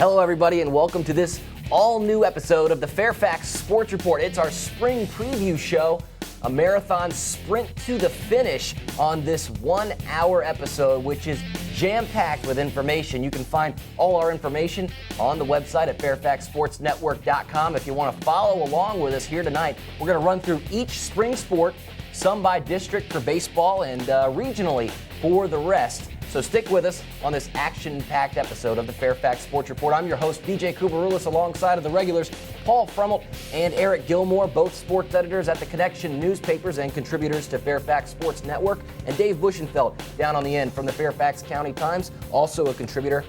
Hello, everybody, and welcome to this all-new episode of the Fairfax Sports Report. It's our spring preview show, a marathon sprint to the finish on this 1-hour episode, which is jam-packed with information. You can find all our information on the website at fairfaxsportsnetwork.com. If you want to follow along with us here tonight, we're going to run through each spring sport, some by district for baseball and regionally for the rest. So stick with us on this action-packed episode of the Fairfax Sports Report. I'm your host, DJ Kubarulis, alongside of the regulars, Paul Frummelt and Eric Gilmore, both sports editors at the Connection newspapers and contributors to Fairfax Sports Network, and Dave Bushenfeld down on the end from the Fairfax County Times, also a contributor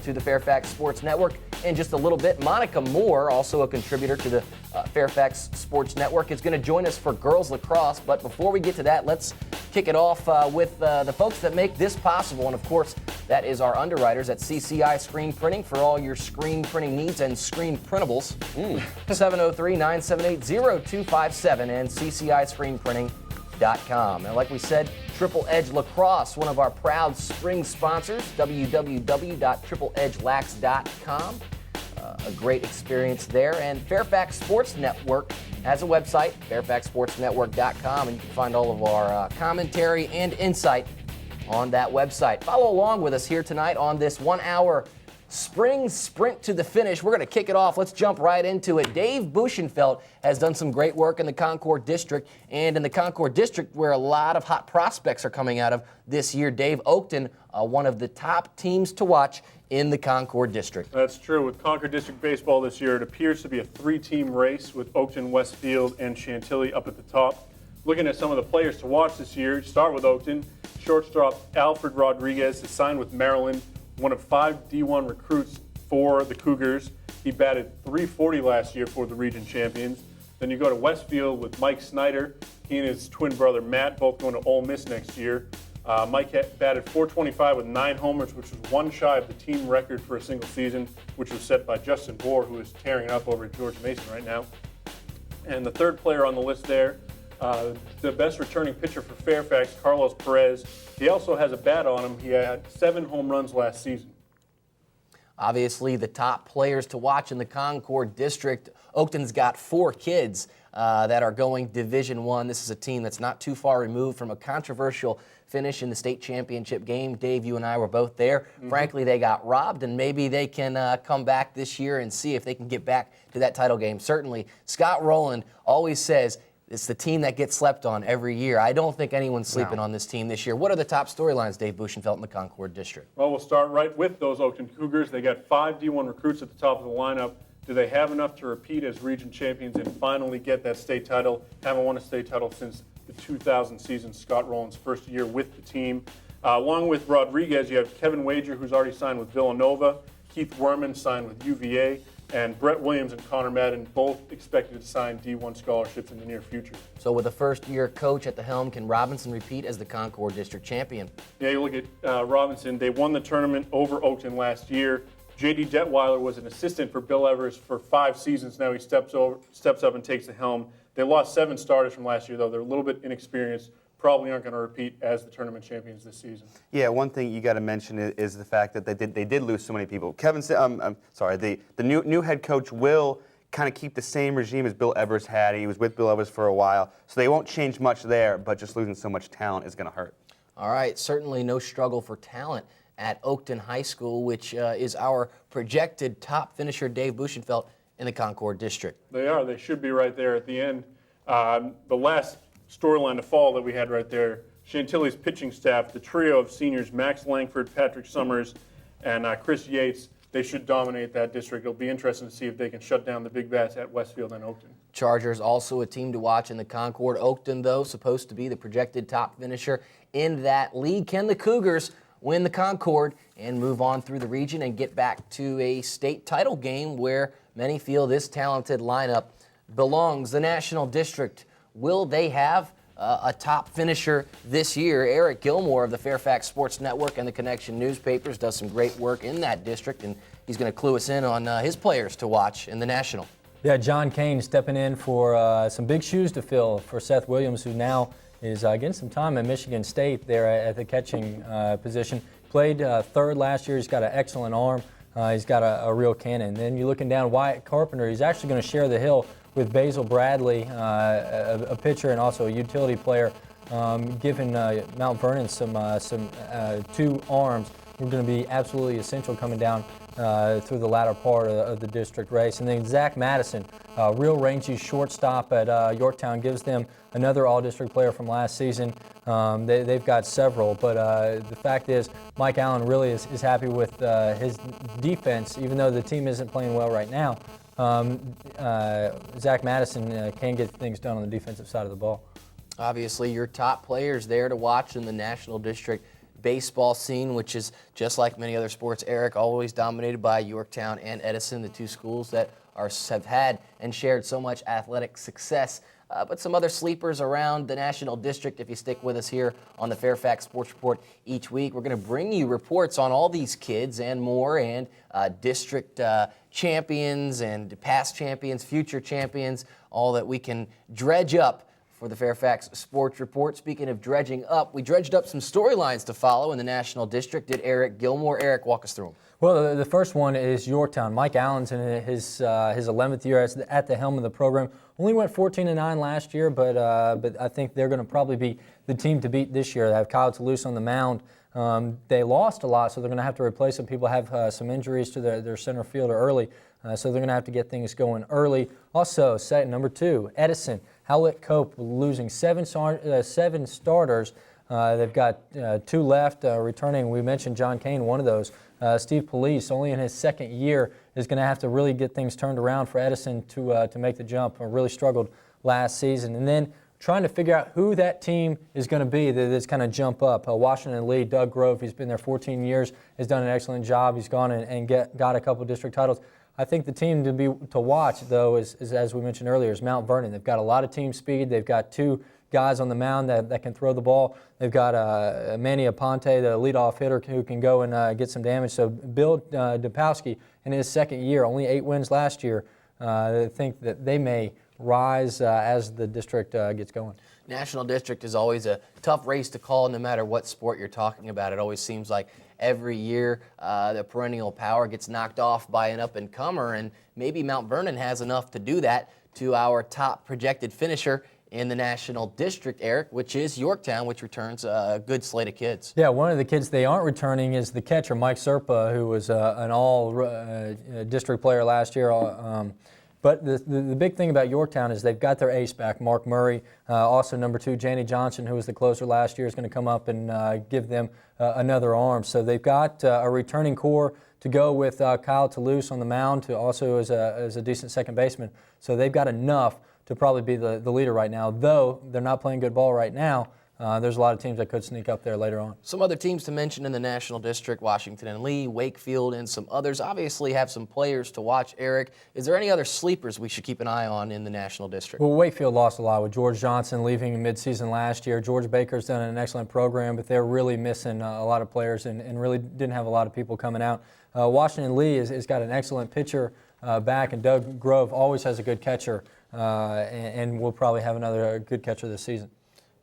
to the Fairfax Sports Network. In just a little bit, Monica Moore, also a contributor to the Fairfax Sports Network, is going to join us for girls lacrosse. But before we get to that, let's kick it off with the folks that make this possible. And of course, that is our underwriters at CCI Screen Printing for all your screen printing needs and screen printables. 703-978-0257 and cciscreenprinting.com. And like we said, Triple Edge Lacrosse, one of our proud spring sponsors, www.tripleedgelax.com. A great experience there. And Fairfax Sports Network has a website, fairfaxsportsnetwork.com, and you can find all of our commentary and insight on that website. Follow along with us here tonight on this 1-hour spring sprint to the finish. We're going to kick it off. Let's jump right into it. Dave Bushenfeld has done some great work in the Concord District, and in the Concord District where a lot of hot prospects are coming out of this year. Dave, Oakton, one of the top teams to watch in the Concord District. That's true. With Concord District baseball this year, it appears to be a 3-team race with Oakton, Westfield, and Chantilly up at the top. Looking at some of the players to watch this year, start with Oakton. Shortstop Alfred Rodriguez has signed with Maryland, one of 5 D1 recruits for the Cougars. He batted .340 last year for the region champions. Then you go to Westfield with Mike Snyder. He and his twin brother Matt both going to Ole Miss next year. Mike batted .425 with 9 homers, which was one shy of the team record for a single season, which was set by Justin Bohr, who is tearing it up over at George Mason right now. And the third player on the list there, the best returning pitcher for Fairfax, Carlos Perez. He also has a bat on him. He had 7 home runs last season. Obviously, the top players to watch in the Concord District. Oakton's got 4 kids that are going Division I. This is a team that's not too far removed from a controversial finish in the state championship game. Dave, you and I were both there. Mm-hmm. Frankly, they got robbed, and maybe they can come back this year and see if they can get back to that title game. Certainly, Scott Rowland always says it's the team that gets slept on every year. I don't think anyone's sleeping on this team this year. What are the top storylines, Dave Bushenfeld, in the Concord District? Well, we'll start right with those Oakton Cougars. They got 5 D1 recruits at the top of the lineup. Do they have enough to repeat as region champions and finally get that state title? Haven't won a state title since the 2000 season, Scott Rowland's first year with the team. Along with Rodriguez, you have Kevin Wager, who's already signed with Villanova. Keith Werman signed with UVA. And Brett Williams and Connor Madden both expected to sign D1 scholarships in the near future. So with a first-year coach at the helm, can Robinson repeat as the Concord District champion? Yeah, you look at Robinson. They won the tournament over Oakton last year. J.D. Detweiler was an assistant for Bill Evers for 5 seasons. Now he steps up and takes the helm. They lost 7 starters from last year, though. They're a little bit inexperienced. Probably aren't going to repeat as the tournament champions this season. Yeah, one thing you got to mention is the fact that they did lose so many people. The new head coach will kind of keep the same regime as Bill Evers had. He was with Bill Evers for a while, so they won't change much there. But just losing so much talent is going to hurt. All right, certainly no struggle for talent at Oakton High School, which is our projected top finisher, Dave Bushenfeld, in the Concord District. They are. They should be right there at the end. The last storyline to fall that we had right there, Chantilly's pitching staff, the trio of seniors, Max Langford, Patrick Summers, and Chris Yates, they should dominate that district. It'll be interesting to see if they can shut down the big bats at Westfield and Oakton. Chargers also a team to watch in the Concord. Oakton, though, supposed to be the projected top finisher in that league. Can the Cougars win the Concord and move on through the region and get back to a state title game where many feel this talented lineup belongs? The National District, will they have a top finisher this year? Eric Gilmore of the Fairfax Sports Network and the Connection newspapers does some great work in that district, and he's going to clue us in on his players to watch in the National. Yeah, John Kane stepping in for some big shoes to fill for Seth Williams, who now is getting some time at Michigan State there at the catching position. Played third last year. He's got an excellent arm. He's got a real cannon. Then you're looking down Wyatt Carpenter. He's actually going to share the hill with Basil Bradley, a pitcher and also a utility player, giving Mount Vernon some 2 arms. We're going to be absolutely essential coming down through the latter part of the district race. And then Zach Madison, real rangy shortstop at Yorktown, gives them another all-district player from last season. They've got several, but the fact is Mike Allen really is happy with his defense, even though the team isn't playing well right now. Zach Madison can get things done on the defensive side of the ball. Obviously, your top players there to watch in the National District baseball scene, which is just like many other sports, Eric, always dominated by Yorktown and Edison, the 2 schools that have had and shared so much athletic success. But some other sleepers around the National District, if you stick with us here on the Fairfax Sports Report each week. We're going to bring you reports on all these kids and more, and district champions and past champions, future champions, all that we can dredge up for the Fairfax Sports Report. Speaking of dredging up, we dredged up some storylines to follow in the National District. Did Eric Gilmore? Eric, walk us through them. Well, the first one is Yorktown. Mike Allen's in his 11th year at the helm of the program. Only went 14-9 last year, but I think they're going to probably be the team to beat this year. They have Kyle Toulouse on the mound. They lost a lot, so they're going to have to replace some people. Have some injuries to their center fielder early, so they're going to have to get things going early. Also, number 2, Edison. Howlett Cope losing 7 starters. They've got 2 left returning. We mentioned John Kane, one of those. Steve Police, only in his 2nd year, is going to have to really get things turned around for Edison to make the jump. Really struggled last season. And then trying to figure out who that team is going to be that's kind of jump up. Washington Lee, Doug Grove, he's been there 14 years, has done an excellent job. He's gone and got a couple district titles. I think the team to watch, though, is, as we mentioned earlier, is Mount Vernon. They've got a lot of team speed. They've got 2 guys on the mound that can throw the ball. They've got Manny Aponte, the leadoff hitter, who can go and get some damage. So Bill Dupowski, in his 2nd year, only 8 wins last year. I think that they may rise as the district gets going. National District is always a tough race to call, no matter what sport you're talking about. It always seems like every year the perennial power gets knocked off by an up-and-comer, and maybe Mount Vernon has enough to do that. To our top projected finisher in the National District, Eric, which is Yorktown, which returns a good slate of kids. Yeah, one of the kids they aren't returning is the catcher, Mike Serpa, who was an all-district player last year. But the big thing about Yorktown is they've got their ace back, Mark Murray. Also, number 2, Janie Johnson, who was the closer last year, is going to come up and give them another arm. So they've got a returning core to go with Kyle Toulouse on the mound, who also is a decent second baseman. So they've got enough to probably be the leader right now. Though they're not playing good ball right now, there's a lot of teams that could sneak up there later on. Some other teams to mention in the National District, Washington and Lee, Wakefield, and some others. Obviously have some players to watch, Eric. Is there any other sleepers we should keep an eye on in the National District? Well, Wakefield lost a lot with George Johnson leaving in midseason last year. George Baker's done an excellent program, but they're really missing a lot of players and really didn't have a lot of people coming out. Washington Lee has got an excellent pitcher back, and Doug Grove always has a good catcher, and we'll probably have another good catcher this season.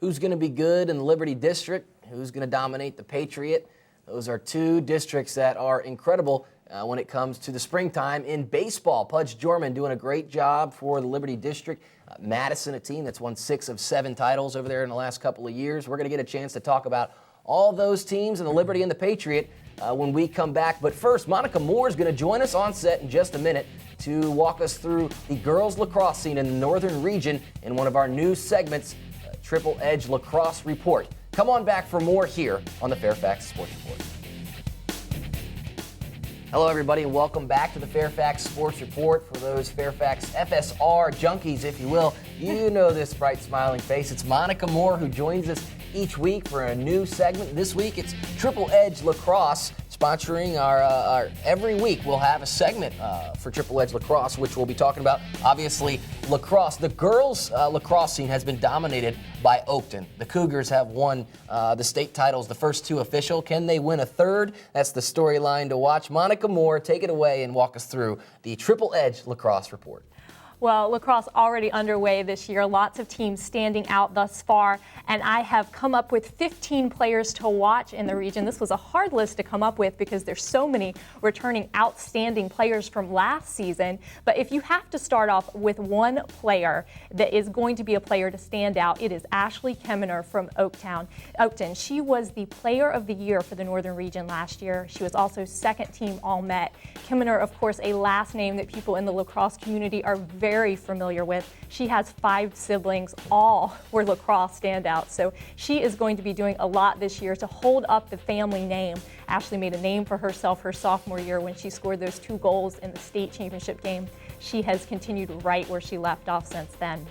Who's going to be good in the Liberty District? Who's going to dominate the Patriot? Those are 2 districts that are incredible when it comes to the springtime in baseball. Pudge Jorman doing a great job for the Liberty District. Madison, a team that's won 6 of 7 titles over there in the last couple of years. We're going to get a chance to talk about all those teams in the Liberty and the Patriot when we come back. But first, Monica Moore is going to join us on set in just a minute to walk us through the girls lacrosse scene in the Northern region in one of our new segments, Triple Edge Lacrosse Report. Come on back for more here on the Fairfax Sports Report. Hello, everybody, and welcome back to the Fairfax Sports Report. For those Fairfax FSR junkies, if you will, you know this bright, smiling face. It's Monica Moore who joins us each week for a new segment. This week, it's Triple Edge Lacrosse, sponsoring our every week. We'll have a segment for Triple Edge Lacrosse, which we'll be talking about, obviously, lacrosse. The girls' lacrosse scene has been dominated by Oakton. The Cougars have won the state titles, the first 2 official. Can they win a third? That's the storyline to watch. Monica Moore, take it away and walk us through the Triple Edge Lacrosse Report. Well, lacrosse already underway this year. Lots of teams standing out thus far, and I have come up with 15 players to watch in the region. This was a hard list to come up with because there's so many returning outstanding players from last season. But if you have to start off with one player that is going to be a player to stand out, it is Ashley Keminer from Oakton. She was the Player of the Year for the Northern Region last year. She was also second team All-Met. Keminer, of course, a last name that people in the lacrosse community are very familiar with. She has 5 siblings, all were lacrosse standouts. So she is going to be doing a lot this year to hold up the family name. Ashley made a name for herself her sophomore year when she scored those 2 goals in the state championship game. She has continued right where she left off since then.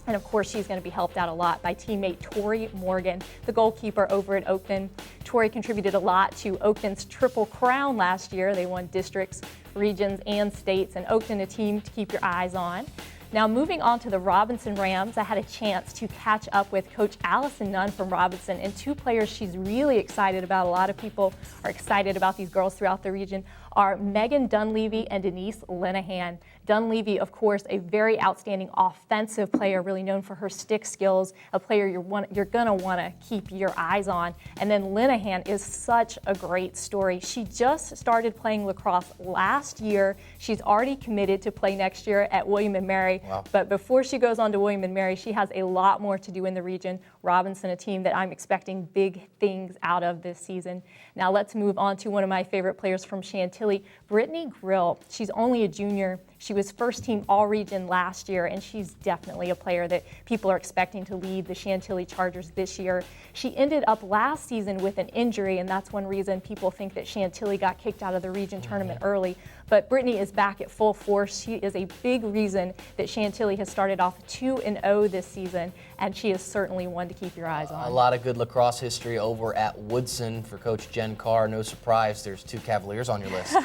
And of course, she's going to be helped out a lot by teammate Tori Morgan, the goalkeeper over at Oakton. Tori contributed a lot to Oakton's Triple Crown last year. They won districts, regions, and states, and Oakton a team to keep your eyes on. Now, moving on to the Robinson Rams, I had a chance to catch up with Coach Allison Nunn from Robinson, and 2 players she's really excited about. A lot of people are excited about these girls throughout the region are Megan Dunleavy and Denise Linehan. Dunleavy, of course, a very outstanding offensive player, really known for her stick skills, a player you're going to want to keep your eyes on. And then Linehan is such a great story. She just started playing lacrosse last year. She's already committed to play next year at William & Mary. Wow. But before she goes on to William & Mary, she has a lot more to do in the region. Robinson, a team that I'm expecting big things out of this season. Now let's move on to one of my favorite players from Chantilly, Brittany Grill. She's only a junior. She was first team All-Region last year, and she's definitely a player that people are expecting to lead the Chantilly Chargers this year. She ended up last season with an injury, and that's one reason people think that Chantilly got kicked out of the region tournament early. But Brittany is back at full force. She is a big reason that Chantilly has started off 2-0 this season, and she is certainly one to keep your eyes on. A lot of good lacrosse history over at Woodson for Coach Jen Carr. No surprise, there's 2 Cavaliers on your list.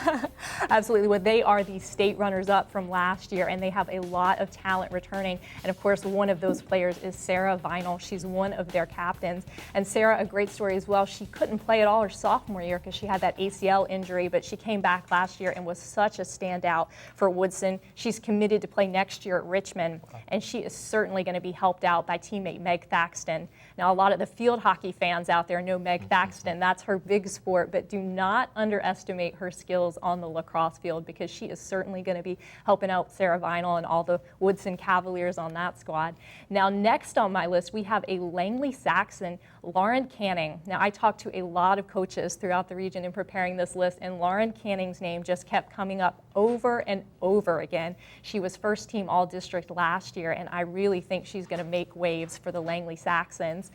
Absolutely. Well, they are the state runners-up from last year, and they have a lot of talent returning. And of course, one of those players is Sarah Vinyl. She's one of their captains. And Sarah, a great story as well. She couldn't play at all her sophomore year because she had that ACL injury, but she came back last year and was such a standout for Woodson. She's committed to play next year at Richmond, and she is certainly going to be helped out by teammate Meg Thaxton. Now, a lot of the field hockey fans out there know Meg Thaxton. That's her big sport, but do not underestimate her skills on the lacrosse field because she is certainly going to be helping out Sarah Vinyl and all the Woodson Cavaliers on that squad. Now, next on my list, we have a Langley Saxon, Lauren Canning. Now, I talked to a lot of coaches throughout the region in preparing this list, and Lauren Canning's name just kept coming up over and over again. She was first team All-District last year, and I really think she's going to make waves for the Langley Saxons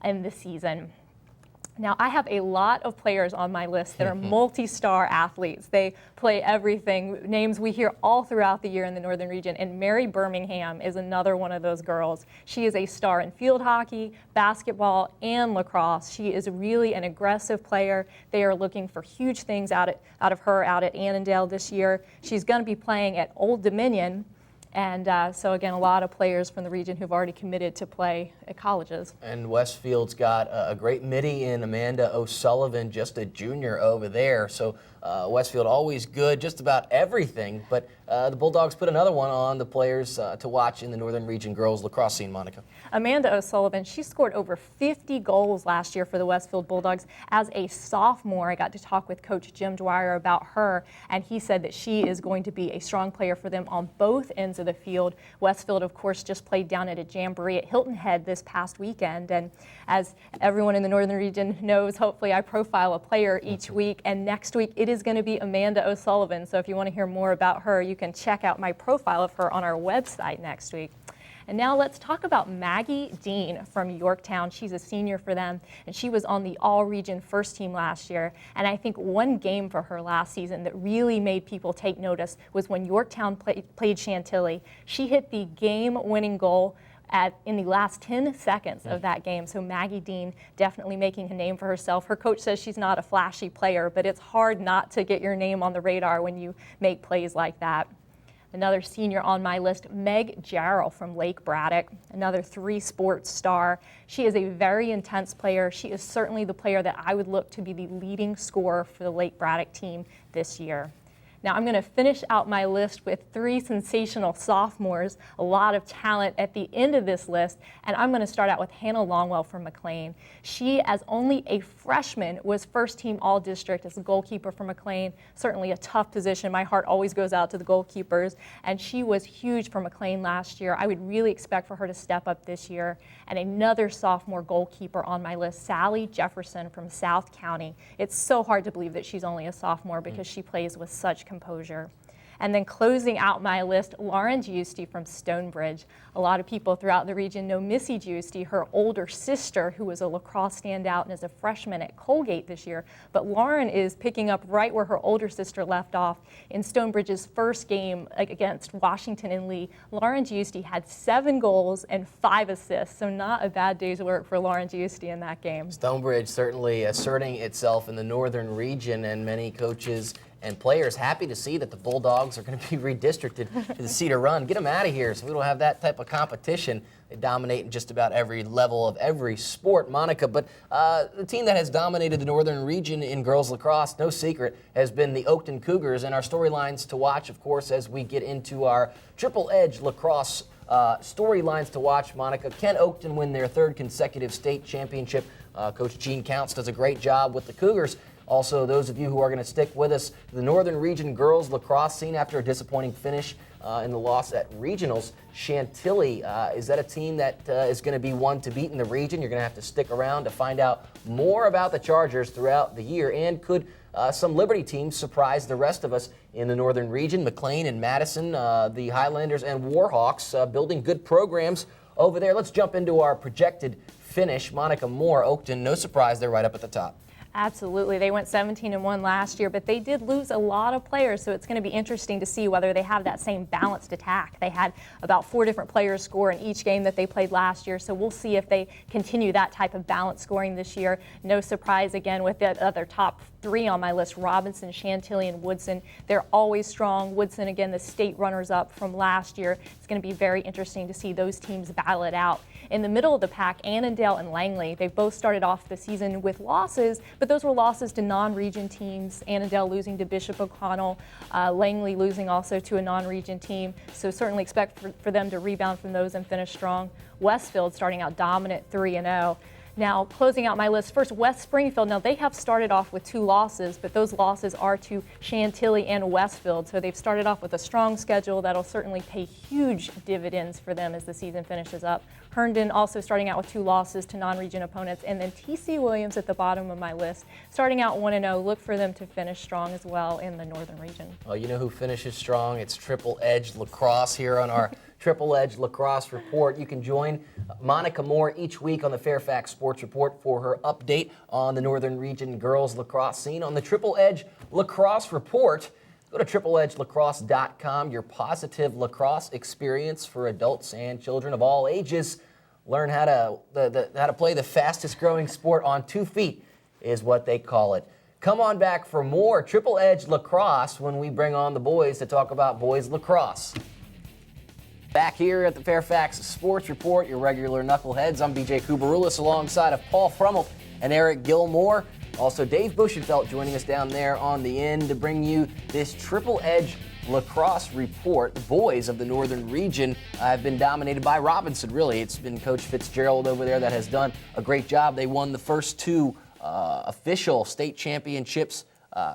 in the season. Now, I have a lot of players on my list that are multi-star athletes. They play everything, names we hear all throughout the year in the Northern Region, and Mary Birmingham is another one of those girls. She is a star in field hockey, basketball, and lacrosse. She is really an aggressive player. They are looking for huge things out of her out at Annandale this year. She's going to be playing at Old Dominion. And so, again, a lot of players from the region who've already committed to play at colleges. And Westfield's got a great midi in Amanda O'Sullivan, just a junior over there. So Westfield always good, just about everything. But the Bulldogs put another one on the players to watch in the Northern Region girls lacrosse scene, Monica. Amanda O'Sullivan, she scored over 50 goals last year for the Westfield Bulldogs as a sophomore. I got to talk with Coach Jim Dwyer about her, and he said that she is going to be a strong player for them on both ends of the field. Westfield, of course, just played down at a jamboree at Hilton Head this past weekend, and as everyone in the Northern Region knows, hopefully I profile a player each week, and next week it is going to be Amanda O'Sullivan. So if you want to hear more about her, you can check out my profile of her on our website next week. And now let's talk about Maggie Dean from Yorktown. She's a senior for them, and she was on the All-Region first team last year. And I think one game for her last season that really made people take notice was when Yorktown played Chantilly. She hit the game-winning goal in the last 10 seconds of that game. So Maggie Dean definitely making a name for herself. Her coach says she's not a flashy player, but it's hard not to get your name on the radar when you make plays like that. Another senior on my list, Meg Jarrell from Lake Braddock, another 3-sports star. She is a very intense player. She is certainly the player that I would look to be the leading scorer for the Lake Braddock team this year. Now I'm going to finish out my list with 3 sensational sophomores, a lot of talent at the end of this list, and I'm going to start out with Hannah Longwell from McLean. She, as only a freshman, was first-team All-District as a goalkeeper for McLean. Certainly a tough position. My heart always goes out to the goalkeepers, and she was huge for McLean last year. I would really expect for her to step up this year. And another sophomore goalkeeper on my list, Sally Jefferson from South County. It's so hard to believe that she's only a sophomore because she plays with such composure. And then closing out my list, Lauren Giusti from Stonebridge. A lot of people throughout the region know Missy Giusti, her older sister, who was a lacrosse standout and is a freshman at Colgate this year. But Lauren is picking up right where her older sister left off in Stonebridge's first game against Washington and Lee. Lauren Giusti had 7 goals and 5 assists, so not a bad day's work for Lauren Giusti in that game. Stonebridge certainly asserting itself in the northern region, and many coaches and players happy to see that the Bulldogs are going to be redistricted to the Cedar Run. Get them out of here so we don't have that type of competition. They dominate in just about every level of every sport, Monica. But the team that has dominated the northern region in girls lacrosse, no secret, has been the Oakton Cougars. And our storylines to watch, of course, as we get into our Triple Edge lacrosse storylines to watch, Monica. Can Oakton win their 3rd consecutive state championship? Coach Gene Counts does a great job with the Cougars. Also, those of you who are going to stick with us, the Northern Region girls lacrosse scene after a disappointing finish in the loss at regionals. Chantilly, is that a team that is going to be one to beat in the region? You're going to have to stick around to find out more about the Chargers throughout the year. And could some Liberty teams surprise the rest of us in the Northern Region? McLean and Madison, the Highlanders and Warhawks building good programs over there. Let's jump into our projected finish. Monica Moore, Oakton, no surprise, they're right up at the top. Absolutely. They went 17-1 last year, but they did lose a lot of players, so it's going to be interesting to see whether they have that same balanced attack. They had about 4 different players score in each game that they played last year, so we'll see if they continue that type of balanced scoring this year. No surprise, again, with the other top 3 on my list, Robinson, Chantilly, and Woodson. They're always strong. Woodson, again, the state runners-up from last year. It's going to be very interesting to see those teams battle it out. In the middle of the pack, Annandale and Langley, they've both started off the season with losses, but those were losses to non-region teams. Annandale losing to Bishop O'Connell, Langley losing also to a non-region team. So certainly expect for them to rebound from those and finish strong. Westfield starting out dominant 3-0. Now, closing out my list, first, West Springfield. Now, they have started off with 2 losses, but those losses are to Chantilly and Westfield. So they've started off with a strong schedule that'll certainly pay huge dividends for them as the season finishes up. Herndon also starting out with 2 losses to non-region opponents. And then T.C. Williams at the bottom of my list, starting out 1-0. Look for them to finish strong as well in the northern region. Well, you know who finishes strong? It's Triple Edge Lacrosse here on our Triple Edge Lacrosse Report. You can join Monica Moore each week on the Fairfax Sports Report for her update on the Northern Region girls lacrosse scene on the Triple Edge Lacrosse Report. Go to tripleedgelacrosse.com, your positive lacrosse experience for adults and children of all ages. Learn how to play the fastest growing sport on 2 feet is what they call it. Come on back for more Triple Edge Lacrosse when we bring on the boys to talk about boys lacrosse. Back here at the Fairfax Sports Report, your regular knuckleheads. I'm BJ Kubarulis alongside of Paul Frummel and Eric Gilmore. Also, Dave Bushenfeld joining us down there on the end to bring you this Triple Edge Lacrosse Report. The boys of the Northern Region have been dominated by Robinson, really. It's been Coach Fitzgerald over there that has done a great job. They won the first 2 official state championships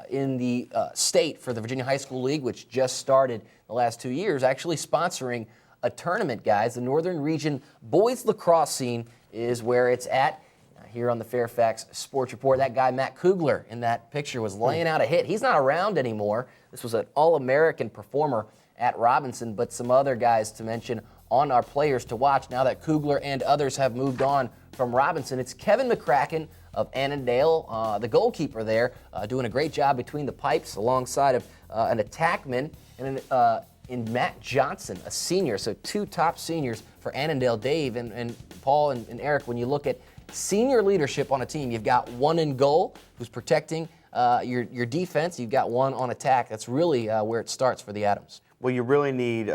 in the state for the Virginia High School League, which just started the last 2 years, actually sponsoring a tournament, guys. The Northern Region boys lacrosse scene is where it's at. Here on the Fairfax Sports Report, that guy Matt Kugler in that picture was laying out a hit. He's not around anymore. This was an All-American performer at Robinson, but some other guys to mention on our players to watch now that Kugler and others have moved on from Robinson. It's Kevin McCracken of Annandale, the goalkeeper there, doing a great job between the pipes alongside of an attackman and in Matt Johnson, a senior. So 2 top seniors for Annandale. Dave and Paul and Eric, when you look at senior leadership on a team, you've got one in goal who's protecting your defense. You've got one on attack. That's really where it starts for the Adams. Well, you really need,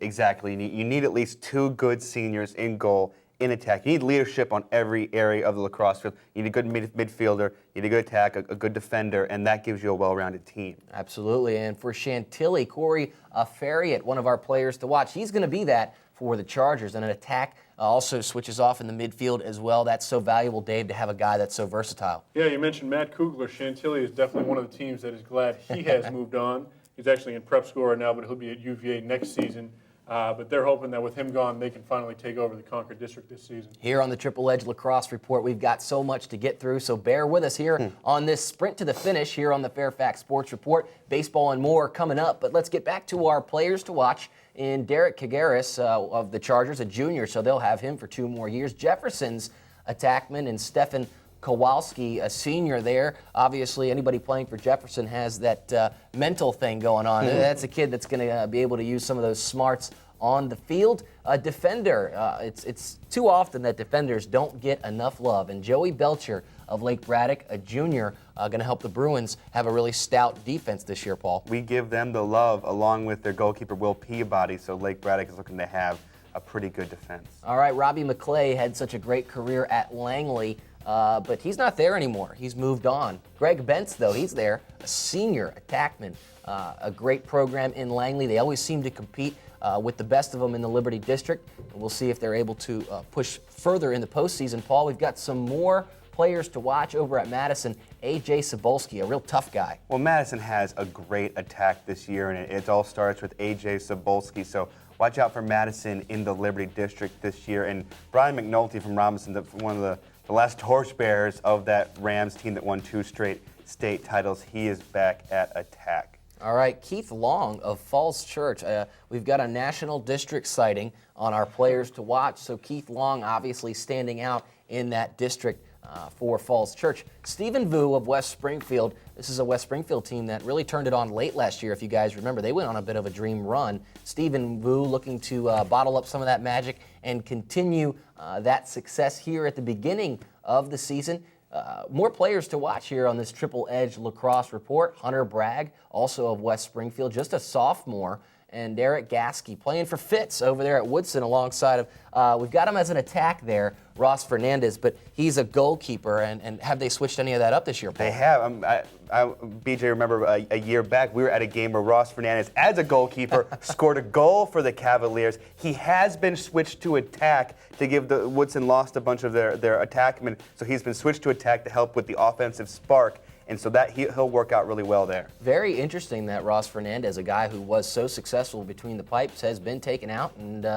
exactly. You need at least 2 good seniors in goal in attack. You need leadership on every area of the lacrosse field. You need a good midfielder, you need a good attack, a good defender, and that gives you a well-rounded team. Absolutely. And for Chantilly, Corey Farriott, one of our players to watch, he's going to be that for the Chargers. And an attack also switches off in the midfield as well. That's so valuable, Dave, to have a guy that's so versatile. Yeah, you mentioned Matt Kugler. Chantilly is definitely one of the teams that is glad he has moved on. He's actually in prep school right now, but he'll be at UVA next season. But they're hoping that with him gone, they can finally take over the Concord District this season. Here on the Triple Edge Lacrosse Report, we've got so much to get through, so bear with us here on this sprint to the finish here on the Fairfax Sports Report. Baseball and more coming up, but let's get back to our players to watch. In Derek Kagaris of the Chargers, a junior, so they'll have him for 2 more years. Jefferson's attackman and Stefan Kowalski, a senior there. Obviously, anybody playing for Jefferson has that mental thing going on. That's a kid that's going to be able to use some of those smarts on the field. A defender, it's too often that defenders don't get enough love. And Joey Belcher of Lake Braddock, a junior, going to help the Bruins have a really stout defense this year, Paul. We give them the love along with their goalkeeper, Will Peabody, so Lake Braddock is looking to have a pretty good defense. All right, Robbie McClay had such a great career at Langley, but he's not there anymore. He's moved on. Greg Bentz, though, he's there, a senior attackman, a great program in Langley. They always seem to compete with the best of them in the Liberty District. And we'll see if they're able to push further in the postseason. Paul, we've got some more players to watch over at Madison. A.J. Cebulski, a real tough guy. Well, Madison has a great attack this year, and it all starts with A.J. Cebulski. So watch out for Madison in the Liberty District this year. And Brian McNulty from Robinson, one of the last torchbearers of that Rams team that won 2 straight state titles, he is back at attack. All right, Keith Long of Falls Church. We've got a national district sighting on our players to watch. So Keith Long obviously standing out in that district for Falls Church. Stephen Vu of West Springfield. This is a West Springfield team that really turned it on late last year. If you guys remember, they went on a bit of a dream run. Stephen Vu looking to bottle up some of that magic and continue that success here at the beginning of the season. More players to watch here on this Triple Edge Lacrosse Report. Hunter Bragg, also of West Springfield, just a sophomore. And Eric Gasky playing for Fitz over there at Woodson alongside of, we've got him as an attack there, Ross Fernandez, but he's a goalkeeper. And have they switched any of that up this year, Paul? They have. BJ, remember a year back, we were at a game where Ross Fernandez, as a goalkeeper, scored a goal for the Cavaliers. He has been switched to attack to give the Woodson lost a bunch of their attackmen, so he's been switched to attack to help with the offensive spark. And so that he'll work out really well there. Very interesting that Ross Fernandez, a guy who was so successful between the pipes, has been taken out and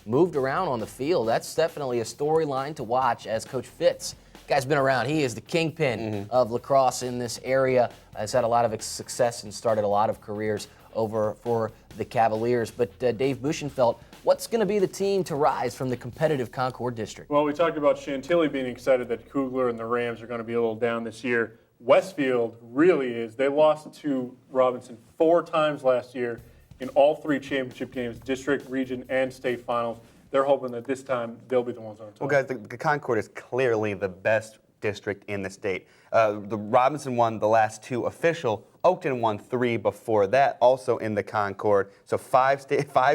moved around on the field. That's definitely a storyline to watch as Coach Fitz. Guy's been around. He is the kingpin of lacrosse in this area. Has had a lot of success and started a lot of careers over for the Cavaliers. But Dave Buchenfeld, what's going to be the team to rise from the competitive Concord District? Well, we talked about Chantilly being excited that Kugler and the Rams are going to be a little down this year. Westfield really is. They lost to Robinson 4 times last year in all 3 championship games, district, region, and state finals. They're hoping that this time they'll be the ones on top. Well, guys, the Concord is clearly the best district in the state. The Robinson won the last 2 official. Oakton won 3 before that, also in the Concord. So 5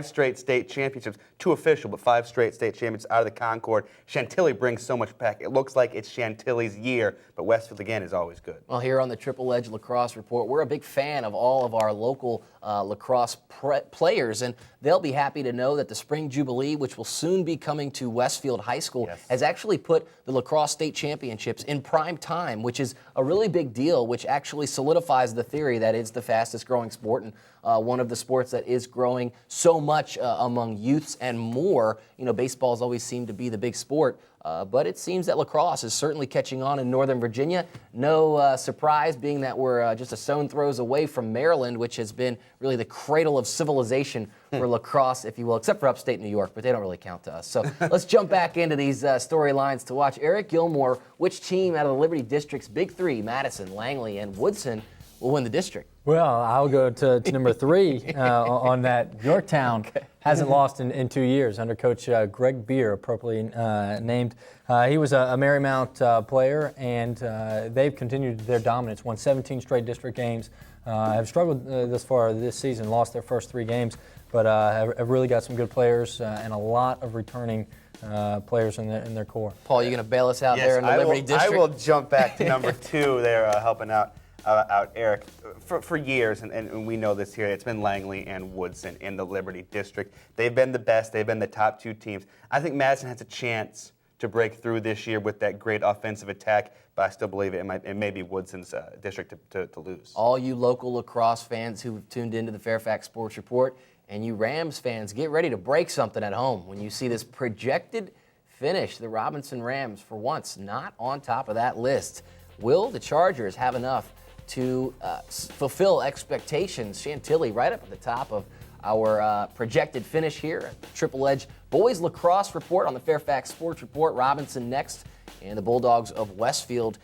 straight state championships, 2 official, but 5 straight state championships out of the Concord. Chantilly brings so much back. It looks like it's Chantilly's year, but Westfield, again, is always good. Well, here on the Triple Edge Lacrosse Report, we're a big fan of all of our local lacrosse players, and they'll be happy to know that the Spring Jubilee, which will soon be coming to Westfield High School, has actually put the lacrosse state championships in prime time, which is a really big deal, which actually solidifies the theory that it's the fastest growing sport and one of the sports that is growing so much among youths and more. You know, baseball's always seemed to be the big sport, but it seems that lacrosse is certainly catching on in Northern Virginia. No surprise, being that we're just a stone throws away from Maryland, which has been really the cradle of civilization for lacrosse, if you will, except for upstate New York, but they don't really count to us. So let's jump back into these storylines to watch. Eric Gilmore, which team out of the Liberty District's Big 3, Madison, Langley, and Woodson, will win the district? Well, I'll go to number 3 on that. Yorktown hasn't lost in 2 years under Coach Greg Beer, appropriately named. He was a Marymount player, and they've continued their dominance, won 17 straight district games, have struggled thus far this season, lost their first 3 games. but have really got some good players and a lot of returning players in their core. Paul, you going to bail us out there in the Liberty District? I will jump back to number 2 there, helping out Eric. For years, and we know this here, it's been Langley and Woodson in the Liberty District. They've been the best. They've been the top 2 teams. I think Madison has a chance to break through this year with that great offensive attack, but I still believe it may be Woodson's district to lose. All you local lacrosse fans who have tuned into the Fairfax Sports Report, and you Rams fans, get ready to break something at home when you see this projected finish. The Robinson Rams, for once, not on top of that list. Will the Chargers have enough to fulfill expectations? Chantilly right up at the top of our projected finish here at the Triple Edge Boys Lacrosse Report on the Fairfax Sports Report. Robinson next, and the Bulldogs of Westfield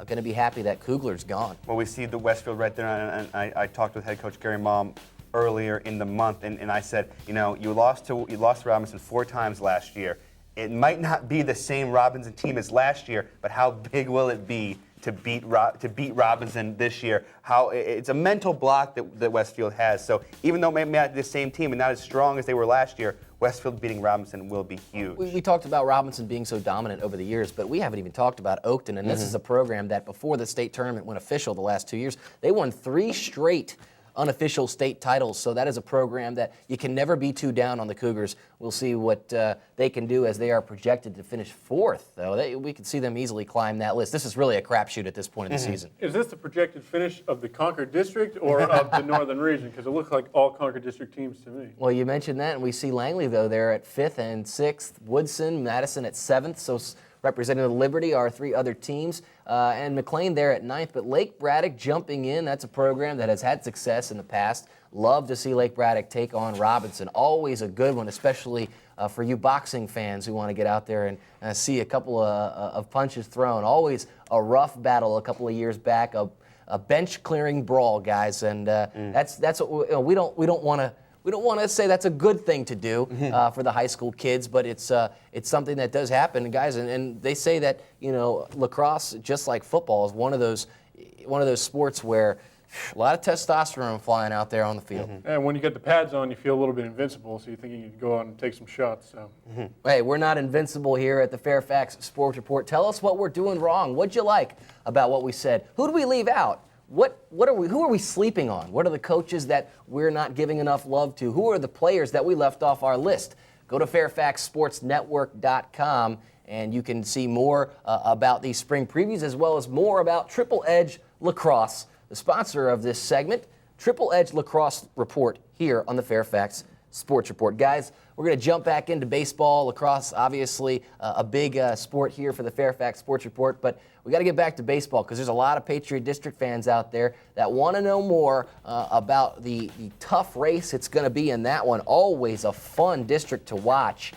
going to be happy that Kugler's gone. Well, we see the Westfield right there, and I talked with head coach Gary Malm earlier in the month, and I said, you lost to Robinson 4 times last year. It might not be the same Robinson team as last year, but how big will it be to beat Robinson this year? It's a mental block that Westfield has. So even though maybe not the same team and not as strong as they were last year, Westfield beating Robinson will be huge. We talked about Robinson being so dominant over the years, but we haven't even talked about Oakton. And this is a program that before the state tournament went official the last 2 years, they won 3 straight unofficial state titles. So that is a program that you can never be too down on the Cougars. We'll see what they can do as they are projected to finish 4th, though. We could see them easily climb that list. This is really a crapshoot at this point in the season. Is this the projected finish of the Concord District or of the Northern Region? Because it looks like all Concord District teams to me. Well, you mentioned that, and we see Langley, though, there at 5th and 6th. Woodson, Madison at 7th. So representing the Liberty are 3 other teams, and McLean there at 9th. But Lake Braddock jumping in, that's a program that has had success in the past. Love to see Lake Braddock take on Robinson. Always a good one, especially for you boxing fans who want to get out there and see a couple of punches thrown. Always a rough battle a couple of years back, a bench-clearing brawl, guys, and that's what we don't want to. We don't want to say that's a good thing to do for the high school kids, but it's something that does happen, guys. And they say that lacrosse, just like football, is one of those sports where a lot of testosterone flying out there on the field. And when you get the pads on, you feel a little bit invincible, so you think you can go out and take some shots. So. Hey, we're not invincible here at the Fairfax Sports Report. Tell us what we're doing wrong. What'd you like about what we said? Who do we leave out? Who are we sleeping on? What are the coaches that we're not giving enough love to? Who are the players that we left off our list? Go to fairfaxsportsnetwork.com and you can see more about these spring previews as well as more about Triple Edge Lacrosse, the sponsor of this segment, Triple Edge Lacrosse Report here on the Fairfax Sports Report. Guys, we're going to jump back into baseball. Lacrosse, obviously, a big sport here for the Fairfax Sports Report, but we got to get back to baseball because there's a lot of Patriot District fans out there that want to know more about the tough race it's going to be in that one. Always a fun district to watch.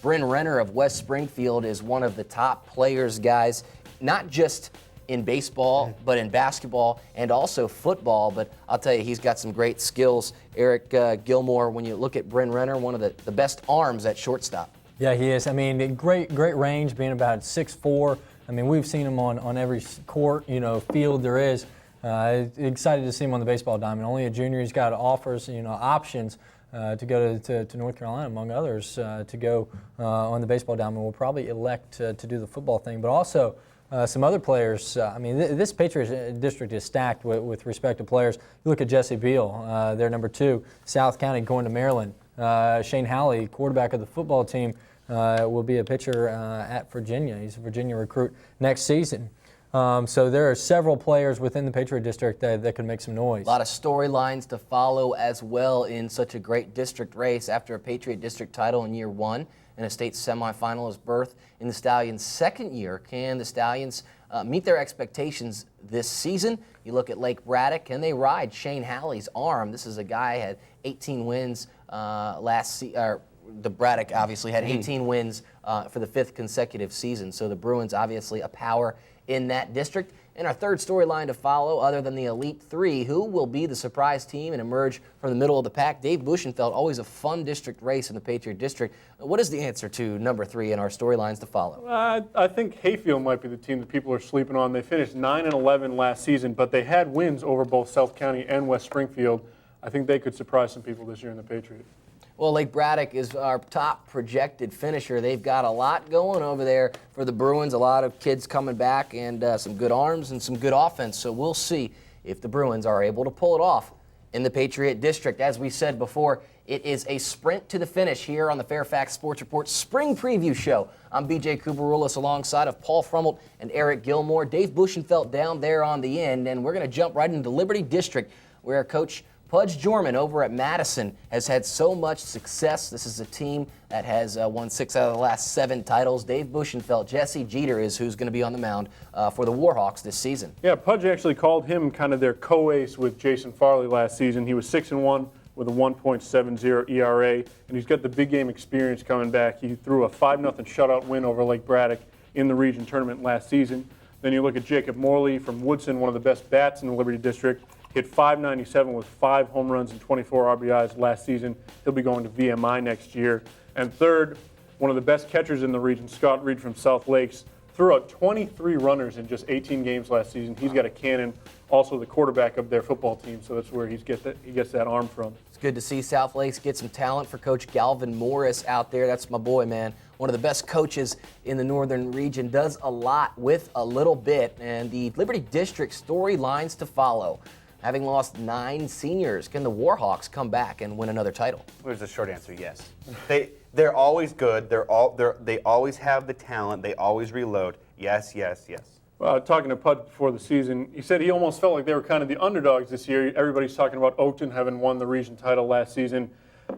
Brynne Renner of West Springfield is one of the top players, guys, not just in baseball, but in basketball and also football. But I'll tell you, he's got some great skills. Eric Gilmore, when you look at Brynne Renner, one of the best arms at shortstop. Yeah, he is. I mean, great range, being about 6'4". I mean, we've seen him on every court, field there is. Excited to see him on the baseball diamond. Only a junior. He's got offers, options to go to North Carolina, among others, to go on the baseball diamond. We'll probably elect to do the football thing, but also some other players. This Patriot District is stacked with respect to players. You look at Jesse Beal, they're number 2, South County going to Maryland. Shane Halley, quarterback of the football team, will be a pitcher at Virginia. He's a Virginia recruit next season. So there are several players within the Patriot District that can make some noise. A lot of storylines to follow as well in such a great district race. After a Patriot District title in year 1 and a state semifinalist berth in the Stallions' second year, can the Stallions meet their expectations this season? You look at Lake Braddock, and they ride Shane Halley's arm. This is a guy who had 18 wins last season. The Braddock obviously had 18 wins for the 5th consecutive season. So the Bruins obviously a power in that district. And our third storyline to follow, other than the Elite 3, who will be the surprise team and emerge from the middle of the pack? Dave Buchenfeld, always a fun district race in the Patriot District. What is the answer to number 3 in our storylines to follow? I think Hayfield might be the team that people are sleeping on. They finished 9-11 last season, but they had wins over both South County and West Springfield. I think they could surprise some people this year in the Patriot. Well, Lake Braddock is our top projected finisher. They've got a lot going over there for the Bruins, a lot of kids coming back and some good arms and some good offense. So we'll see if the Bruins are able to pull it off in the Patriot District. As we said before, it is a sprint to the finish here on the Fairfax Sports Report Spring Preview Show. I'm BJ Kubaroulas alongside of Paul Frummelt and Eric Gilmore. Dave Bushenfeld down there on the end, and we're going to jump right into the Liberty District where Coach Pudge Jorman over at Madison has had so much success. This is a team that has won 6 out of the last 7 titles. Dave Bushenfeld, Jesse Jeter is who's going to be on the mound for the Warhawks this season. Yeah, Pudge actually called him kind of their co-ace with Jason Farley last season. He was 6-1 with a 1.70 ERA, and he's got the big game experience coming back. He threw a 5-0 shutout win over Lake Braddock in the region tournament last season. Then you look at Jacob Morley from Woodson, one of the best bats in the Liberty District. Hit .597 with 5 home runs and 24 RBIs last season. He'll be going to VMI next year. And third, one of the best catchers in the region, Scott Reed from South Lakes, threw out 23 runners in just 18 games last season. He's got a cannon, also the quarterback of their football team, so that's where he gets that arm from. It's good to see South Lakes get some talent for Coach Galvin Morris out there. That's my boy, man. One of the best coaches in the northern region, does a lot with a little bit, and the Liberty District storylines to follow. Having lost 9 seniors, can the Warhawks come back and win another title? There's a short answer, yes. They're always good. They always have the talent. They always reload. Yes, yes, yes. Talking to Pudge before the season, he said he almost felt like they were kind of the underdogs this year. Everybody's talking about Oakton having won the region title last season,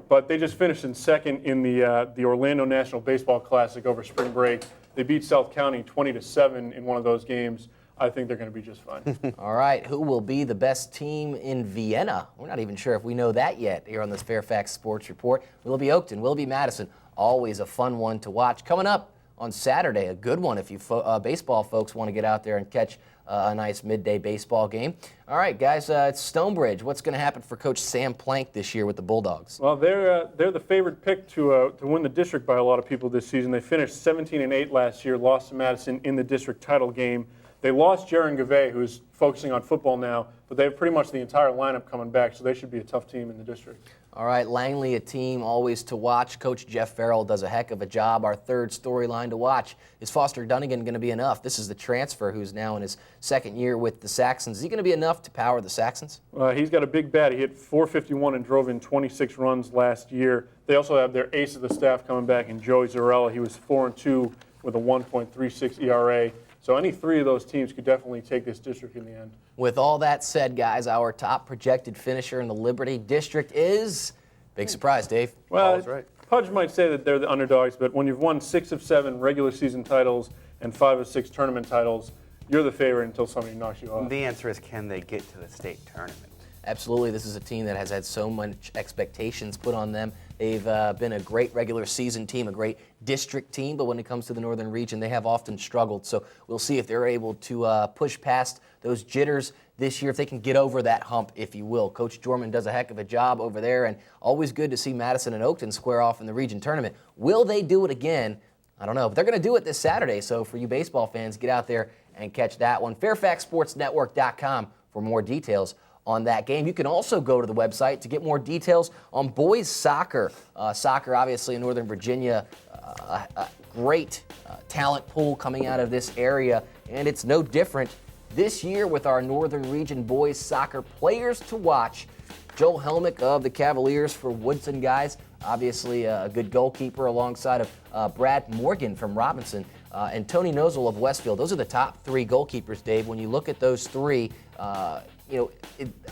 but they just finished in second in the Orlando National Baseball Classic over spring break. They beat South County 20-7 in one of those games. I think they're going to be just fine. All right, who will be the best team in Vienna? We're not even sure if we know that yet here on this Fairfax Sports Report. Will it be Oakton? Will it be Madison? Always a fun one to watch. Coming up on Saturday, a good one if you baseball folks want to get out there and catch a nice midday baseball game. All right, guys, it's Stonebridge. What's going to happen for Coach Sam Plank this year with the Bulldogs? Well, they're the favorite pick to win the district by a lot of people this season. They finished 17-8 last year, lost to Madison in the district title game. They lost Jaron Gavay, who's focusing on football now, but they have pretty much the entire lineup coming back, so they should be a tough team in the district. All right, Langley, a team always to watch. Coach Jeff Farrell does a heck of a job. Our third storyline to watch. Is Foster Dunnigan going to be enough? This is the transfer who's now in his second year with the Saxons. Is he going to be enough to power the Saxons? He's got a big bat. He hit .451 and drove in 26 runs last year. They also have their ace of the staff coming back in Joey Zarella. He was 4-2 with a 1.36 ERA. So any 3 of those teams could definitely take this district in the end. With all that said, guys, our top projected finisher in the Liberty District is, big surprise, Dave. Well, right. Pudge might say that they're the underdogs, but when you've won 6 of 7 regular season titles and 5 of 6 tournament titles, you're the favorite until somebody knocks you off. The answer is, can they get to the state tournament? Absolutely. This is a team that has had so much expectations put on them. They've been a great regular season team, a great district team, but when it comes to the northern region, they have often struggled. So we'll see if they're able to push past those jitters this year, if they can get over that hump, if you will. Coach Jorman does a heck of a job over there, and always good to see Madison and Oakton square off in the region tournament. Will they do it again? I don't know, but they're going to do it this Saturday. So for you baseball fans, get out there and catch that one. FairfaxSportsNetwork.com for more details on that game. You can also go to the website to get more details on boys soccer. Soccer, obviously, in Northern Virginia, a great talent pool coming out of this area, and it's no different this year with our Northern Region boys soccer players to watch. Joel Helmick of the Cavaliers for Woodson guys, obviously a good goalkeeper alongside of Brad Morgan from Robinson, and Tony Nozel of Westfield. Those are the top 3 goalkeepers, Dave. When you look at those 3,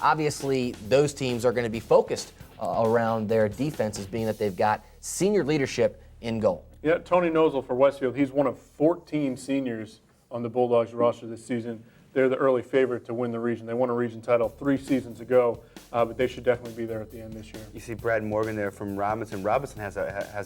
obviously those teams are going to be focused around their defenses, being that they've got senior leadership in goal. Yeah, Tony Nozel for Westfield. He's one of 14 seniors on the Bulldogs roster this season. They're the early favorite to win the region. They won a region title 3 seasons ago, but they should definitely be there at the end this year. You see Brad Morgan there from Robinson. Robinson has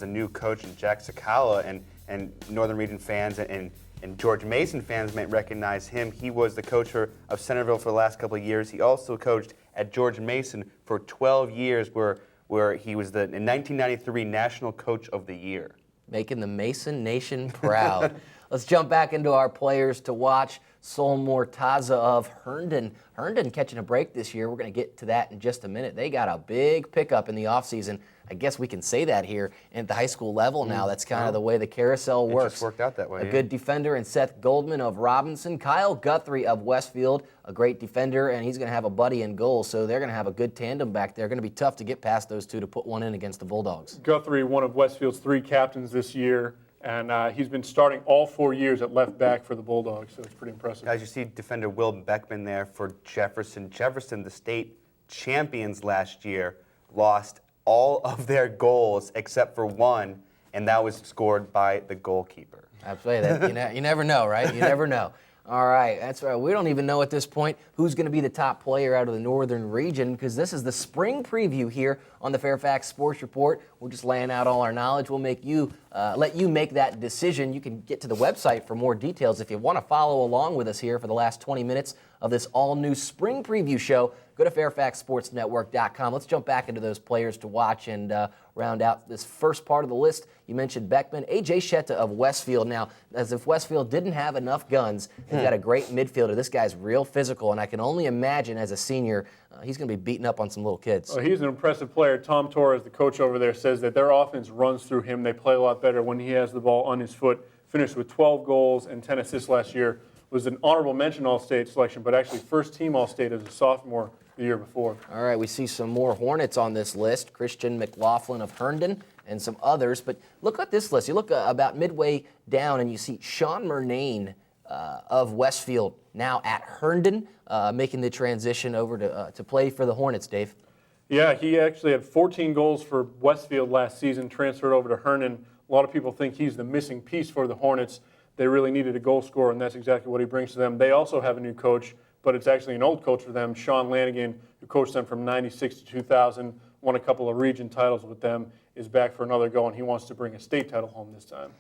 a new coach in Jack Sakala, and Northern Region fans and George Mason fans might recognize him. He was the coach of Centerville for the last couple of years. He also coached at George Mason for 12 years, where he was the 1993 National Coach of the Year. Making the Mason Nation proud. Let's jump back into our players to watch. Sol Mortaza of Herndon. Herndon catching a break this year. We're going to get to that in just a minute. They got a big pickup in the offseason. I guess we can say that here at the high school level now. That's kind of the way the carousel works. It just worked out that way. A good defender in Seth Goldman of Robinson. Kyle Guthrie of Westfield, a great defender, and he's going to have a buddy in goal, so they're going to have a good tandem back there. Going to be tough to get past those two to put one in against the Bulldogs. Guthrie, one of Westfield's 3 captains this year, and he's been starting all 4 years at left back for the Bulldogs, so it's pretty impressive. Guys, you see defender Will Beckman there for Jefferson. Jefferson, the state champions last year, lost all of their goals except for one, and that was scored by the goalkeeper. Absolutely. You never know, right? You never know. All right, that's right. We don't even know at this point who's going to be the top player out of the Northern region, because this is the spring preview here on the Fairfax Sports Report. We're just laying out all our knowledge. We'll make you let you make that decision. You can get to the website for more details. If you want to follow along with us here for the last 20 minutes of this all-new spring preview show, go to fairfaxsportsnetwork.com. Let's jump back into those players to watch and round out this first part of the list. You mentioned Beckman. A.J. Shetta of Westfield. Now, as if Westfield didn't have enough guns, they've got a great midfielder. This guy's real physical, and I can only imagine as a senior, he's going to be beating up on some little kids. Well, he's an impressive player. Tom Torres, the coach over there, says that their offense runs through him. They play a lot better when he has the ball on his foot. Finished with 12 goals and 10 assists last year. Was an honorable mention All-State selection, but actually first-team All-State as a sophomore the year before. All right, we see some more Hornets on this list. Christian McLaughlin of Herndon and some others. But look at this list. You look about midway down and you see Sean Murnane of Westfield now at Herndon, making the transition over to play for the Hornets, Dave. Yeah, he actually had 14 goals for Westfield last season, transferred over to Herndon. A lot of people think he's the missing piece for the Hornets. They really needed a goal scorer, and that's exactly what he brings to them. They also have a new coach, but it's actually an old coach for them, Sean Lanigan, who coached them from 96 to 2000, won a couple of region titles with them, is back for another go, and he wants to bring a state title home this time.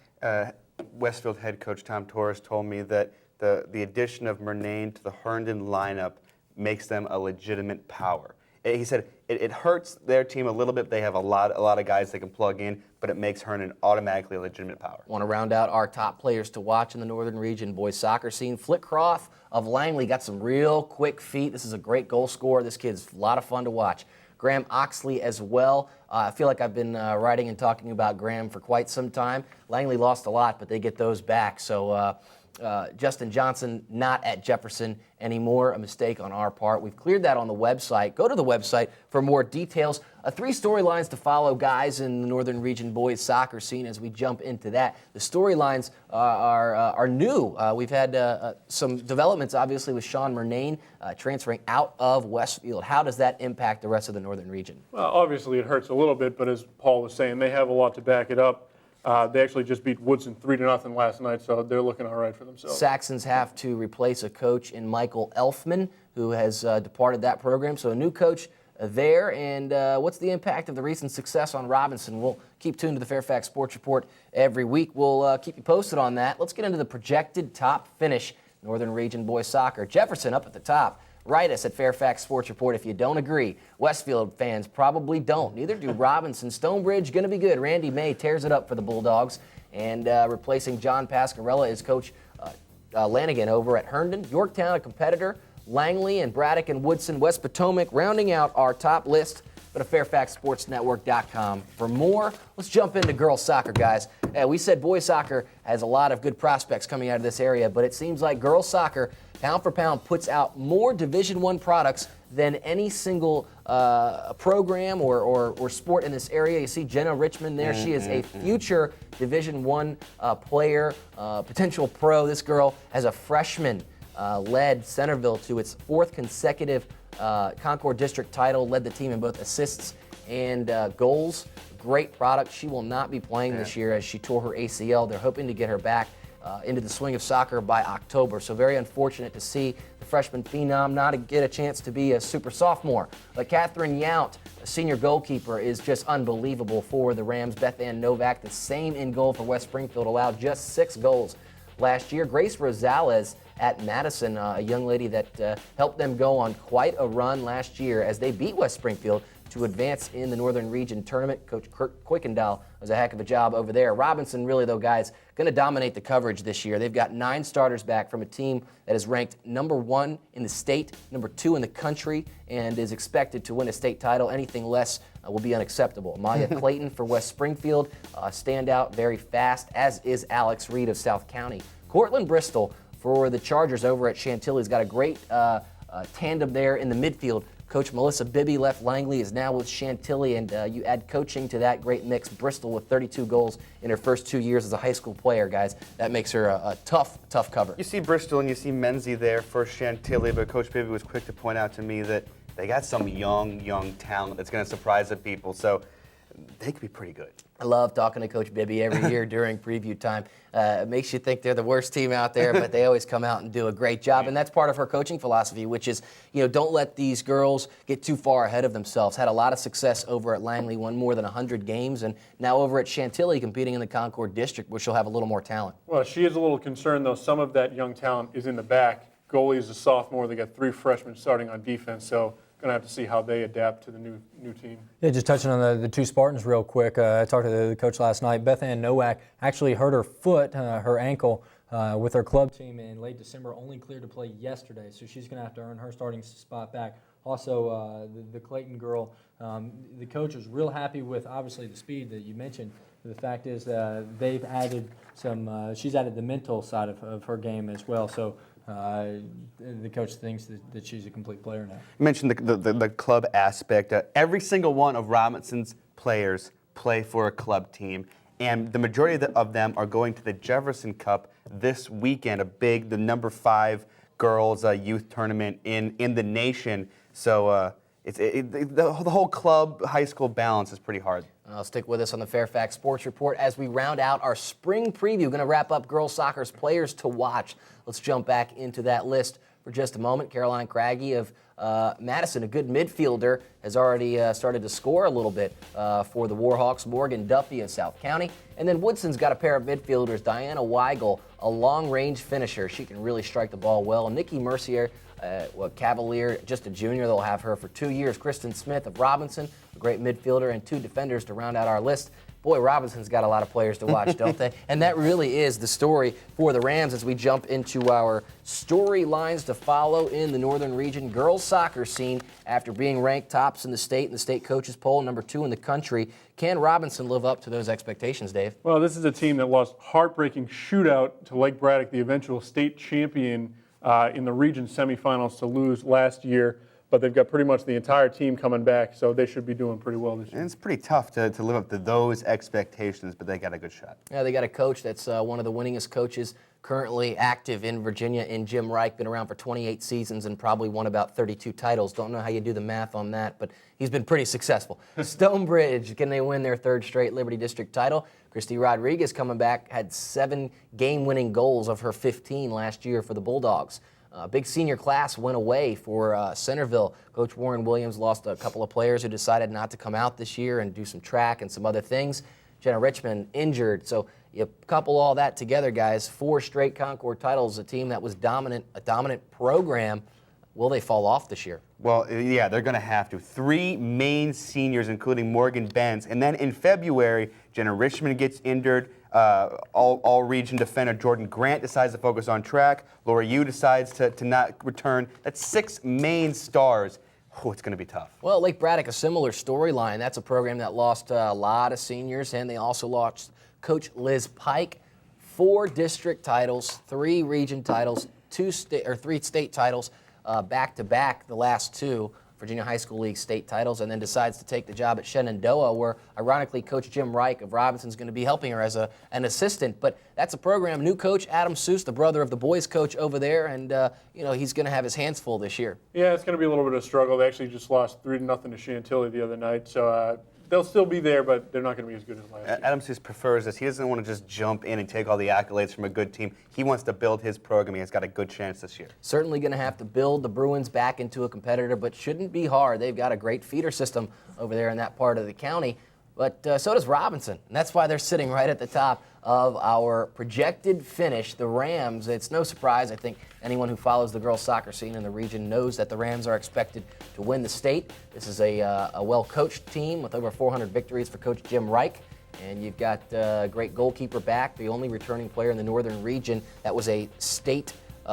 Westfield head coach Tom Torres told me that the addition of Murnane to the Herndon lineup makes them a legitimate power. He said it hurts their team a little bit. They have a lot of guys they can plug in, but it makes Herndon automatically a legitimate power. Want to round out our top players to watch in the Northern Region boys soccer scene. Flitcroft of Langley got some real quick feet. This is a great goal scorer. This kid's a lot of fun to watch. Graham Oxley as well. I feel like I've been writing and talking about Graham for quite some time. Langley lost a lot, but they get those back. So Justin Johnson not at Jefferson anymore, a mistake on our part. We've cleared that on the website. Go to the website for more details. 3 storylines to follow, guys, in the Northern Region boys soccer scene as we jump into that. The storylines are new. We've had some developments, obviously, with Sean Murnane transferring out of Westfield. How does that impact the rest of the Northern Region? Well, obviously it hurts a little bit, but as Paul was saying, they have a lot to back it up. They actually just beat Woodson 3-0 last night, so they're looking all right for themselves. Saxons have to replace a coach in Michael Elfman, who has departed that program. So a new coach there. And what's the impact of the recent success on Robinson? We'll keep tuned to the Fairfax Sports Report every week. We'll keep you posted on that. Let's get into the projected top finish, Northern Region boys soccer. Jefferson up at the top. Write us at Fairfax Sports Report if you don't agree. Westfield fans probably don't. Neither do Robinson. Stonebridge going to be good. Randy May tears it up for the Bulldogs. And replacing John Pascarella is Coach Lanigan over at Herndon. Yorktown, a competitor. Langley and Braddock and Woodson, West Potomac, rounding out our top list. Go to fairfaxsportsnetwork.com for more. Let's jump into girls soccer, guys. We said boys soccer has a lot of good prospects coming out of this area, but it seems like girls soccer, pound for pound, puts out more Division I products than any single program or sport in this area. You see Jenna Richmond there. She is a future Division I player, potential pro. This girl, as a freshman, led Centerville to its 4th consecutive Concord District title, led the team in both assists and goals. Great product. She will not be playing this year as she tore her ACL. They're hoping to get her back into the swing of soccer by October. So very unfortunate to see the freshman phenom not get a chance to be a super sophomore. But Catherine Yount, a senior goalkeeper, is just unbelievable for the Rams. Beth Ann Novak, the same in goal for West Springfield, allowed just 6 goals last year. Grace Rosales at Madison, a young lady that helped them go on quite a run last year as they beat West Springfield to advance in the Northern Region tournament. Coach Kurt Kuykendall does a heck of a job over there. Robinson, really, though, guys, going to dominate the coverage this year. They've got 9 starters back from a team that is ranked number 1 in the state, number 2 in the country, and is expected to win a state title. Anything less will be unacceptable. Maya Clayton for West Springfield, stand out very fast, as is Alex Reed of South County. Cortland Bristol for the Chargers over at Chantilly's got a great tandem there in the midfield. Coach Melissa Bibby left Langley, is now with Chantilly, and you add coaching to that great mix. Bristol with 32 goals in her first 2 years as a high school player, guys. That makes her a tough cover. You see Bristol and you see Menzie there for Chantilly, but Coach Bibby was quick to point out to me that they got some young talent that's going to surprise the people, so they could be pretty good. I love talking to Coach Bibby every year during preview time. It makes you think they're the worst team out there, but they always come out and do a great job. And that's part of her coaching philosophy, which is, don't let these girls get too far ahead of themselves. Had a lot of success over at Langley, won more than 100 games, and now over at Chantilly competing in the Concord District, where she'll have a little more talent. Well, she is a little concerned, though. Some of that young talent is in the back. Goalie is a sophomore. They got 3 freshmen starting on defense, so going to have to see how they adapt to the new team. Yeah, just touching on the 2 Spartans real quick. I talked to the coach last night. Beth Ann Nowak actually hurt her foot, her ankle, with her club team in late December, only cleared to play yesterday. So she's going to have to earn her starting spot back. Also, the Clayton girl, the coach was real happy with, obviously, the speed that you mentioned. The fact is they've added she's added the mental side of her game as well. So the coach thinks that she's a complete player now. You mentioned the club aspect. Every single one of Robinson's players play for a club team, and the majority of them are going to the Jefferson Cup this weekend, the number 5 girls youth tournament in the nation. So the whole club high school balance is pretty hard. Stick with us on the Fairfax Sports Report as we round out our spring preview. Going to wrap up girls soccer's players to watch. Let's jump back into that list for just a moment. Caroline Craggy of Madison, a good midfielder, has already started to score a little bit for the Warhawks. Morgan Duffy in South County. And then Woodson's got a pair of midfielders, Diana Weigel, a long-range finisher. She can really strike the ball well. Nikki Mercier, Cavalier, just a junior. They'll have her for 2 years. Kristen Smith of Robinson, a great midfielder, and 2 defenders to round out our list. Boy, Robinson's got a lot of players to watch, don't they? And that really is the story for the Rams as we jump into our storylines to follow in the Northern Region girls soccer scene. After being ranked tops in the state coaches poll, number 2 in the country, can Robinson live up to those expectations, Dave? Well, this is a team that lost heartbreaking shootout to Lake Braddock, the eventual state champion in the region semifinals, to lose last year. But they've got pretty much the entire team coming back, so they should be doing pretty well this year. And it's pretty tough to live up to those expectations, but they got a good shot. Yeah, they got a coach that's one of the winningest coaches currently active in Virginia, in Jim Reich. Been around for 28 seasons and probably won about 32 titles. Don't know how you do the math on that, but he's been pretty successful. Stonebridge, can they win their 3rd straight Liberty District title? Christy Rodriguez coming back, had 7 game-winning goals of her 15 last year for the Bulldogs. Big senior class went away for Centerville. Coach Warren Williams lost a couple of players who decided not to come out this year and do some track and some other things. Jenna Richmond injured. So you couple all that together, guys, 4 straight Concord titles, a team that was dominant, a dominant program. Will they fall off this year? Well, yeah, they're going to have to. 3 main seniors, including Morgan Benz. And then in February, Jenna Richmond gets injured. All-region defender Jordan Grant decides to focus on track. Laura Yu decides to not return. That's 6 main stars. Oh, it's going to be tough. Well, Lake Braddock, a similar storyline. That's a program that lost a lot of seniors, and they also lost Coach Liz Pike. 4 district titles, 3 region titles, 3 state titles back-to-back, the last 2. Virginia High School League state titles, and then decides to take the job at Shenandoah, where ironically Coach Jim Reich of Robinson's going to be helping her as an assistant. But that's a program. New coach Adam Seuss, the brother of the boys coach over there, and he's going to have his hands full this year. Yeah, it's going to be a little bit of a struggle. They actually just lost 3-0 to Chantilly the other night, so they'll still be there, but they're not going to be as good as last year. Adam Seuss prefers this. He doesn't want to just jump in and take all the accolades from a good team. He wants to build his program. He has got a good chance this year. Certainly going to have to build the Bruins back into a competitor, but shouldn't be hard. They've got a great feeder system over there in that part of the county. But so does Robinson, and that's why they're sitting right at the top of our projected finish. The Rams, it's no surprise, I think anyone who follows the girls' soccer scene in the region knows that the Rams are expected to win the state. This is a well-coached team with over 400 victories for Coach Jim Reich. And you've got a great goalkeeper back, the only returning player in the Northern region. That was a state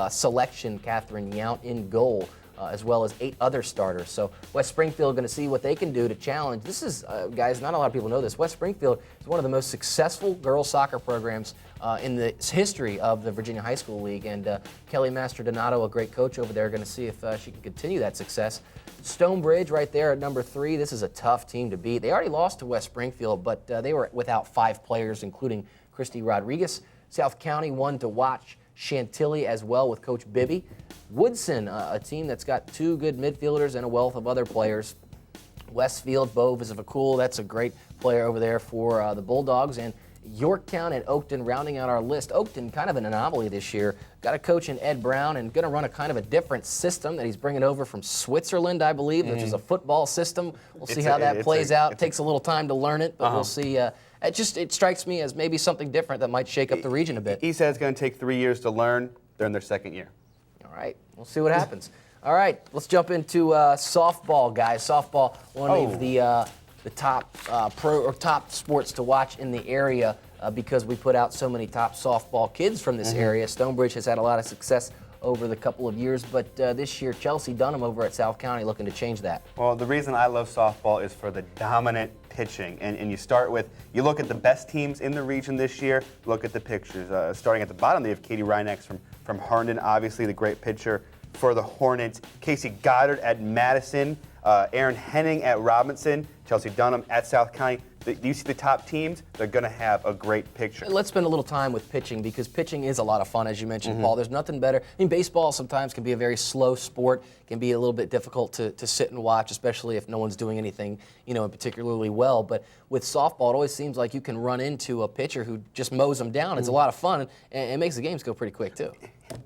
selection, Catherine Yount, in goal, as well as 8 other starters. So West Springfield going to see what they can do to challenge. This is, guys, not a lot of people know this. West Springfield is one of the most successful girls soccer programs in the history of the Virginia High School League. And Kelly Mastrodonato, a great coach over there, going to see if she can continue that success. Stonebridge right there at number 3. This is a tough team to beat. They already lost to West Springfield, but they were without 5 players, including Christy Rodriguez. South County won to watch Chantilly as well with Coach Bibby. Woodson, a team that's got 2 good midfielders and a wealth of other players. Westfield, Bo Visivakul, that's a great player over there for the Bulldogs. And Yorktown and Oakton rounding out our list. Oakton, kind of an anomaly this year. Got a coach in Ed Brown and going to run a kind of a different system that he's bringing over from Switzerland, I believe, which is a football system. We'll see how that plays out. It takes a little time to learn it, but we'll see. It strikes me as maybe something different that might shake up the region a bit. He said it's going to take 3 years to learn. They're in their 2nd year. All right, we'll see what happens. All right, let's jump into softball, guys. Softball, one of the top top sports to watch in the area because we put out so many top softball kids from this area. Stonebridge has had a lot of success over the couple of years, but this year Chelsea Dunham over at South County looking to change that. Well, the reason I love softball is for the dominant pitching, and you look at the best teams in the region this year. Look at the pictures. Starting at the bottom, they have Katie Reinex from Herndon, obviously the great pitcher for the Hornets. Casey Goddard at Madison, Aaron Henning at Robinson, Chelsea Dunham at South County. You see the top teams, they're going to have a great picture. Let's spend a little time with pitching because pitching is a lot of fun, as you mentioned, Paul. There's nothing better. I mean, baseball sometimes can be a very slow sport, can be a little bit difficult to sit and watch, especially if no one's doing anything, particularly well. But with softball, it always seems like you can run into a pitcher who just mows them down. It's a lot of fun, and it makes the games go pretty quick, too.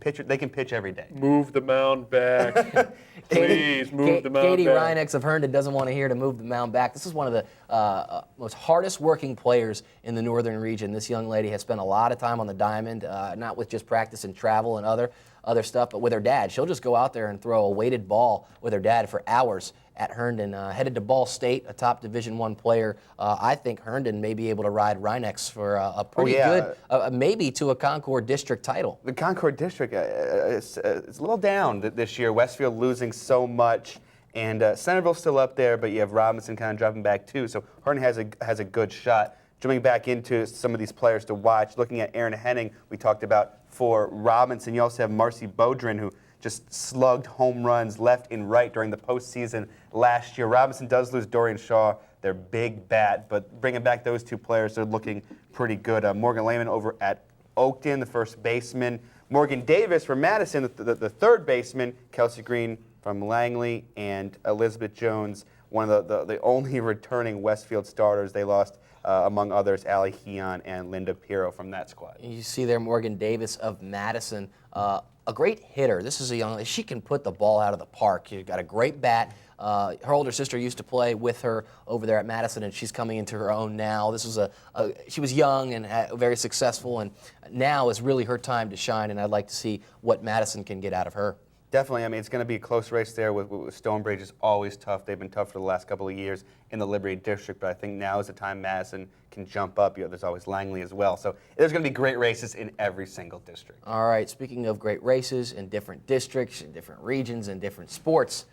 They can pitch every day. Move the mound back. Please move the mound Katie back. Reinex of Herndon doesn't want to hear to move the mound back. This is one of the most hardest working players in the northern region. This young lady has spent a lot of time on the diamond, not with just practice and travel and other stuff, but with her dad. She'll just go out there and throw a weighted ball with her dad for hours at Herndon. Headed to Ball State, a top Division I player. I think Herndon may be able to ride Reinex for a pretty good, maybe to a Concord District title. The Concord District is a little down this year. Westfield losing so much, and Centerville's still up there, but you have Robinson kind of dropping back too. So Herndon has a good shot. Jumping back into some of these players to watch, looking at Aaron Henning, we talked about for Robinson. You also have Marcy Bodrin, who just slugged home runs left and right during the postseason last year. Robinson does lose Dorian Shaw, their big bat, but bringing back those 2 players, they're looking pretty good. Morgan Lehman over at Oakton, the first baseman. Morgan Davis from Madison, the third baseman. Kelsey Green from Langley, and Elizabeth Jones, one of the only returning Westfield starters. They lost, among others, Allie Heon and Linda Pirro from that squad. You see there Morgan Davis of Madison, a great hitter. This is a young lady. She can put the ball out of the park. She's got a great bat. Her older sister used to play with her over there at Madison, and she's coming into her own now. This was she was young and very successful, and now is really her time to shine, and I'd like to see what Madison can get out of her. Definitely. I mean, it's going to be a close race there with Stonebridge. Is always tough. They've been tough for the last couple of years in the Liberty District, but I think now is the time Madison can jump up. There's always Langley as well. So there's going to be great races in every single district. All right. Speaking of great races in different districts, in different regions, and different sports,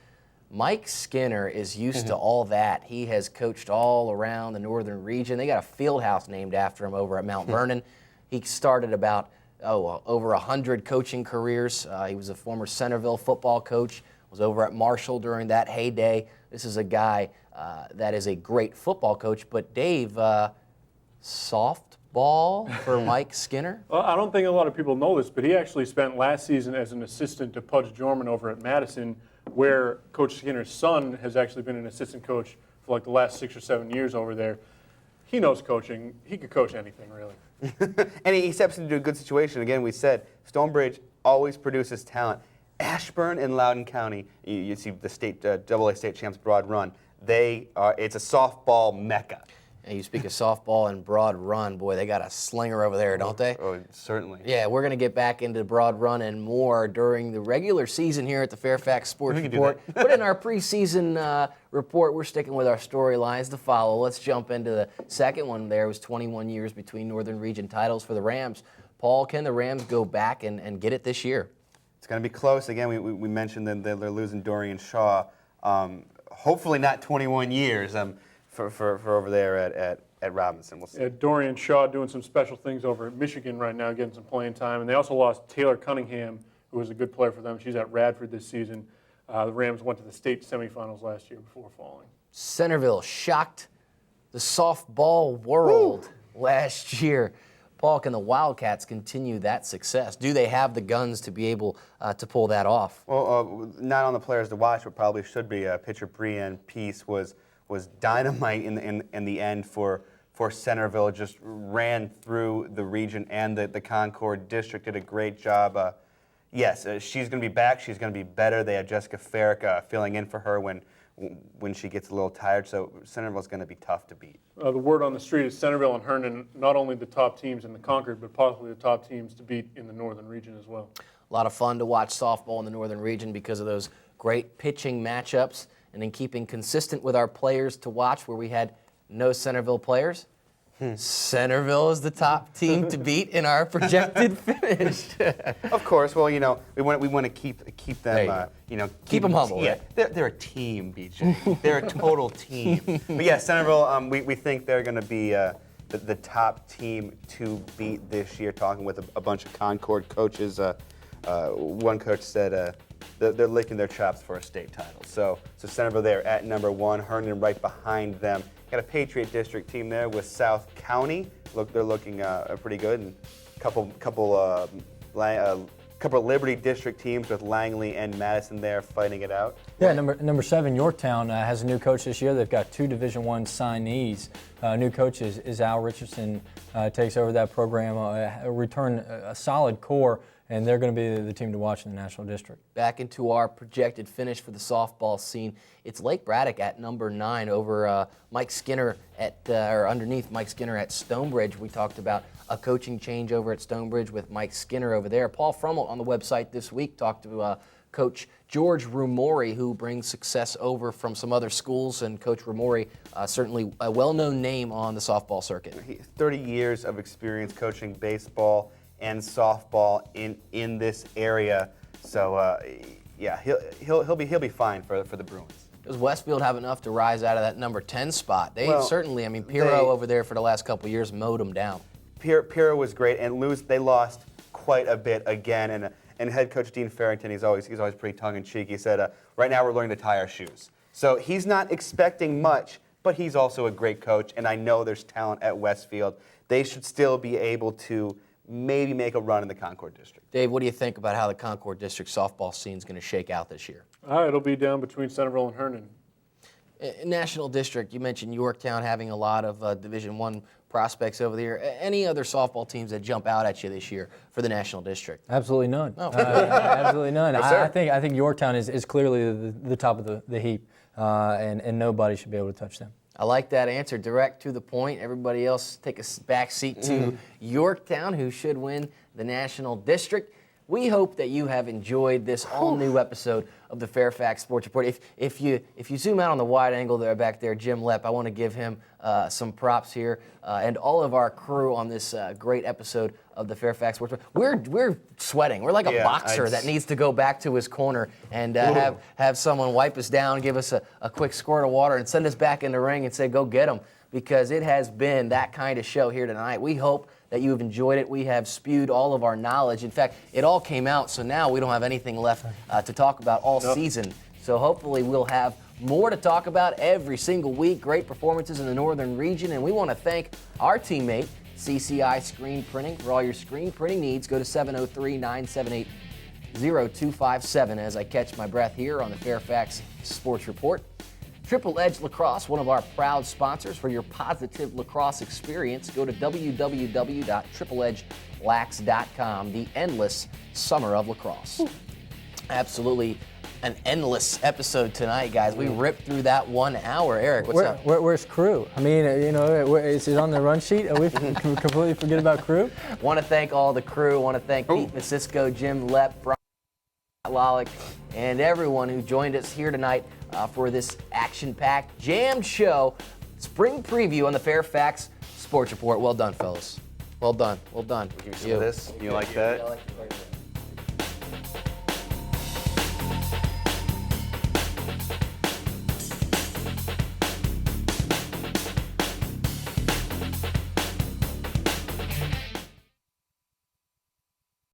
Mike Skinner is used to all that. He has coached all around the northern region. They got a field house named after him over at Mount Vernon. He started about over 100 coaching careers. He was a former Centerville football coach, was over at Marshall during that heyday. This is a guy that is a great football coach. But Dave, softball for Mike Skinner? Well, I don't think a lot of people know this, but he actually spent last season as an assistant to Pudge Jorman over at Madison, where Coach Skinner's son has actually been an assistant coach for like the last 6 or 7 years over there. He knows coaching. He could coach anything, really. And he steps into a good situation. Again, we said Stonebridge always produces talent. Ashburn and Loudoun County, you see the state AA state champs Broad Run. It's a softball mecca. And you speak of softball and Broad Run. Boy, they got a slinger over there, don't they? Oh, certainly. Yeah, we're going to get back into Broad Run and more during the regular season here at the Fairfax Sports Report. But in our preseason report, we're sticking with our storylines to follow. Let's jump into the second one. There was 21 years between Northern Region titles for the Rams. Paul, can the Rams go back and get it this year? It's going to be close. Again, we mentioned that they're losing Dorian Shaw. Hopefully not 21 years for over there at Robinson. We'll see. Yeah, Dorian Shaw doing some special things over at Michigan right now, getting some playing time. And they also lost Taylor Cunningham, who was a good player for them. She's at Radford this season. The Rams went to the state semifinals last year before falling. Centerville shocked the softball world last year. Paul, can the Wildcats continue that success? Do they have the guns to be able to pull that off? Well, not on the players to watch, but probably should be. Pitcher Brynne Peace was dynamite in the end for Centerville. Just ran through the region and the Concord district. Did a great job. Yes, she's going to be back. She's going to be better. They have Jessica Farrick filling in for her when she gets a little tired. So Centerville's going to be tough to beat. The word on the street is Centerville and Herndon, not only the top teams in the Concord, but possibly the top teams to beat in the Northern Region as well. A lot of fun to watch softball in the Northern Region because of those great pitching matchups, and in keeping consistent with our players to watch where we had no Centerville players. Centerville is the top team to beat in our projected finish. Of course. Well, we want to keep them. Keep them humble. Yeah, right? they're a team, BJ. They're a total team. But yeah, Centerville. We think they're going to be the top team to beat this year. Talking with a bunch of Concord coaches. One coach said they're licking their chops for a state title. So Centerville there at number 1. Herndon right behind them. Got a Patriot District team there with South County. They're looking pretty good, and a couple of Liberty District teams with Langley and Madison there fighting it out. Yeah, number 7 Yorktown has a new coach this year. They've got 2 Division I signees. New coach is Al Richardson. Takes over that program. Return a solid core. And they're going to be the team to watch in the National District. Back into our projected finish for the softball scene. It's Lake Braddock at number 9 over Mike Skinner or underneath Mike Skinner at Stonebridge. We talked about a coaching change over at Stonebridge with Mike Skinner over there. Paul Frummel on the website this week talked to Coach George Rumori, who brings success over from some other schools, and Coach Rumori, certainly a well-known name on the softball circuit. 30 years of experience coaching baseball and softball in this area, so yeah, he'll be fine for the Bruins. Does Westfield have enough to rise out of that number 10 spot? Certainly, Pirro over there for the last couple of years mowed them down. Pirro was great, and they lost quite a bit again, and head coach Dean Farrington, he's always pretty tongue-in-cheek. He said, right now we're learning to tie our shoes. So he's not expecting much, but he's also a great coach, and I know there's talent at Westfield. They should still be able to maybe make a run in the Concord District. Dave, what do you think about how the Concord District softball scene is going to shake out this year? It'll be down between Centerville and Herndon. National District, you mentioned Yorktown having a lot of Division I prospects over there. Any other softball teams that jump out at you this year for the National District? Absolutely none. Oh. Absolutely none. Yes, I think Yorktown is clearly the top of the heap, and nobody should be able to touch them. I like that answer, direct to the point. Everybody else take a back seat to Yorktown, who should win the National District. We hope that you have enjoyed this all-new episode of the Fairfax Sports Report. If you zoom out on the wide angle there back there, Jim Lepp, I want to give him some props here, and all of our crew on this great episode of the Fairfax Sports Report. We're sweating. We're like a boxer that needs to go back to his corner and have someone wipe us down, give us a quick squirt of water, and send us back in the ring and say, go get them, because it has been that kind of show here tonight. We hope that you have enjoyed it. We have spewed all of our knowledge. In fact, it all came out, so now we don't have anything left to talk about all season. So hopefully we'll have more to talk about every single week. Great performances in the Northern Region, and we want to thank our teammate, CCI Screen Printing. For all your screen printing needs, go to 703-978-0257 as I catch my breath here on the Fairfax Sports Report. Triple Edge Lacrosse, one of our proud sponsors for your positive lacrosse experience. Go to www.tripleedgelax.com, the endless summer of lacrosse. Absolutely an endless episode tonight, guys. We ripped through that 1 hour. Eric, what's up? Where's crew? I mean, is it on the run sheet? Are we completely forget about crew? Want to thank all the crew. Want to thank Pete Masisco, Jim Lepp, Brian Lalick, and everyone who joined us here tonight for this action-packed, jammed show. Spring preview on the Fairfax Sports Report. Well done, fellas. Well done. Give me some of this. You like that?